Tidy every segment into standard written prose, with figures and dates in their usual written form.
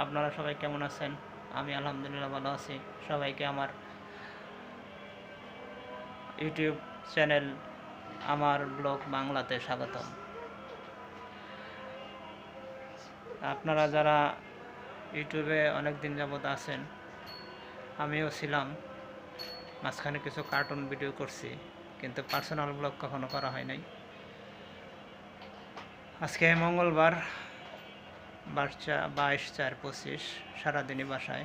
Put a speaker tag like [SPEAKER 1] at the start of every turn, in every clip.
[SPEAKER 1] আপনারা সবাই কেমন আছেন? আমি আলহামদুলিল্লাহ ভালো আছি। সবাইকে আমার ইউটিউব চ্যানেল আমার ব্লগ বাংলাতে স্বাগতম। আপনারা যারা ইউটিউবে অনেক দিন যাবত আছেন, আমিও ছিলাম, মাঝখানে কিছু কার্টুন ভিডিও করছি, কিন্তু পার্সোনাল ব্লগ কখনো করা হয় নাই। আজকে মঙ্গলবার 22/4/25 সারাদিনই বাসায়।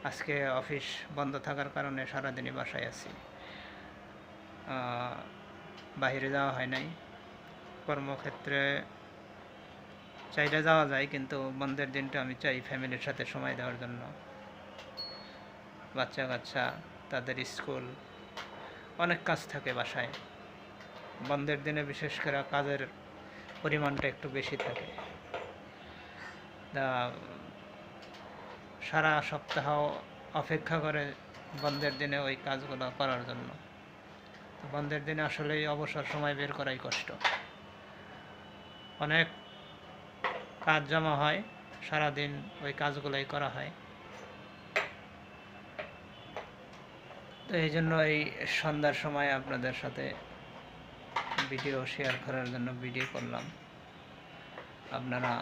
[SPEAKER 1] আজকে অফিস বন্ধ থাকার কারণে সারাদিনই বাসায় আছি, বাইরে যাওয়া হয় নাই। কর্মক্ষেত্রে চাইলে যাওয়া যায়, কিন্তু বন্ধের দিনটা আমি চাই ফ্যামিলির সাথে সময় দেওয়ার জন্য। বাচ্চা কাচ্চা, তাদের স্কুল, অনেক কাজ থাকে বাসায়। বন্ধের দিনে বিশেষ করে কাজের পরিমাণটা একটু বেশি থাকে। সারা সপ্তাহ অপেক্ষা করে বন্ধের দিনে ওই কাজগুলো করার জন্য। বন্ধের দিনে আসলেই অবসর সময় বের করাই কষ্ট। অনেক কাজ জমা হয়, সারাদিন ওই কাজগুলোই করা হয়। তো এই জন্য এই সন্ধ্যার সময় আপনাদের সাথে ভিডিও শেয়ার করার জন্য ভিডিও করলাম। আপনারা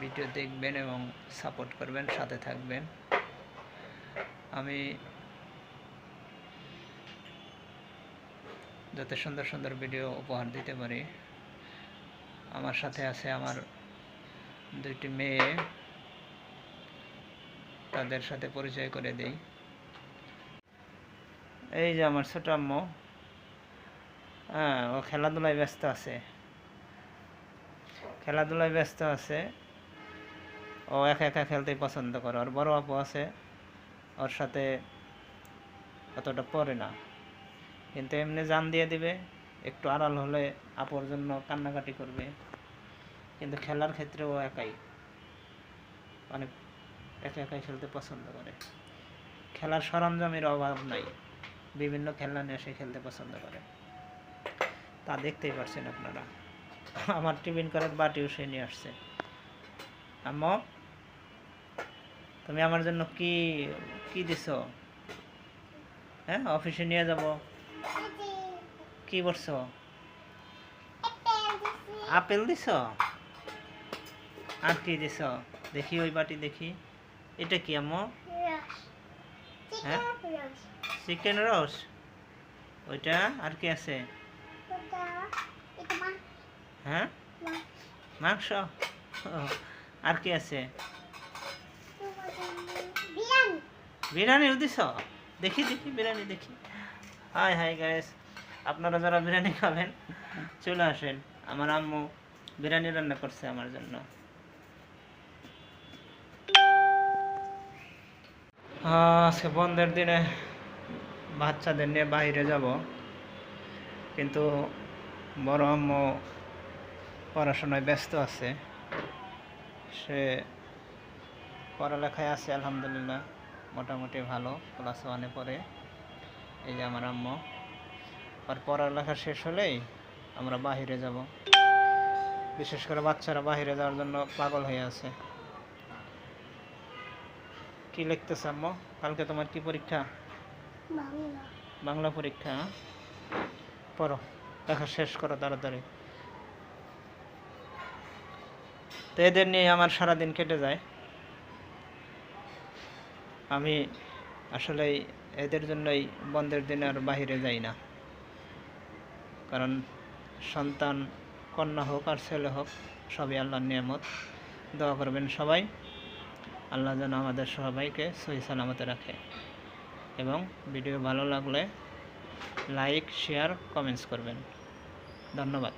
[SPEAKER 1] ভিডিও দেখবেন এবং সাপোর্ট করবেন, সাথে থাকবেন। আমি যাতে সুন্দর সুন্দর ভিডিও উপহার দিতে পারি। আমার সাথে আছে আমার দুইটি মেয়ে, তাদের সাথে পরিচয় করে দেই। এই যে আমার ছোট আম্মু, ও খেলাধুলায় ব্যস্ত আছে। ও একা একা খেলতেই পছন্দ করে। ওর বড় আপু আছে, ওর সাথে অতটা পড়ে না, কিন্তু এমনি জান দিয়ে দিবে। একটু আড়াল হলে আপুর জন্য কান্নাকাটি করবে, কিন্তু খেলার ক্ষেত্রে ও একাই, অনেক একাই খেলতে পছন্দ করে। খেলার সরঞ্জামের অভাব নাই, বিভিন্ন খেলনা নিয়ে সে খেলতে পছন্দ করে। তা দেখতেই পারছেন আপনারা। আমার টিফিন করার বাটিও সে নিয়ে আসছে। আম্মু, তুমি আমার জন্য কি কি দিছ? হ্যাঁ, অফিসে নিয়ে যাব। কি করছো? আপেল দিছ? আর কি দিছ? দেখি ওই বাটি দেখি। এটা কি আম্মু? হ্যাঁ, চিকেন রস। ওইটা আর কি আছে? হ্যাঁ, মাংস। আর কি আছে? বিরিয়ানিও দিছ? দেখি দেখি বিরিয়ানি দেখি। হাই গাইস, আপনারা যারা বিরিয়ানি খাবেন চলে আসেন। আমার আম্মু বিরিয়ানি রান্না করছে আমার জন্য। আজকে বন্ধের দিনে বাচ্চাদের নিয়ে বাইরে যাব, কিন্তু বড় আম্মু পড়াশোনায় ব্যস্ত আছে। সে পড়ালেখায় আছে আলহামদুলিল্লাহ, মোটামুটি ভালো, ক্লাস 1-এ পড়ে। এই যে আমার আম্মু, আর পড়ালেখা শেষ হলেই আমরা বাহিরে যাব। বিশেষ করে বাচ্চারা বাহিরে যাওয়ার জন্য পাগল হয়ে আছে। কি লিখতেছ আম্মু? কালকে তোমার কি পরীক্ষা? বাংলা পরীক্ষা। পড়ো, লেখা শেষ করো তাড়াতাড়ি। তো এদের নিয়ে আমার সারাদিন কেটে যায়। আমি আসলে এদের জন্যই বন্ধের দিনে আর বাহিরে যাই না। কারণ সন্তান, কন্যা হোক আর ছেলে হোক, সবই আল্লাহর নিয়ামত। দোয়া করবেন সবাই, আল্লাহ যেন আমাদের সবাইকে সহি সালামতে রাখে। এবং ভিডিও ভালো লাগলে লাইক, শেয়ার, কমেন্টস করবেন। ধন্যবাদ।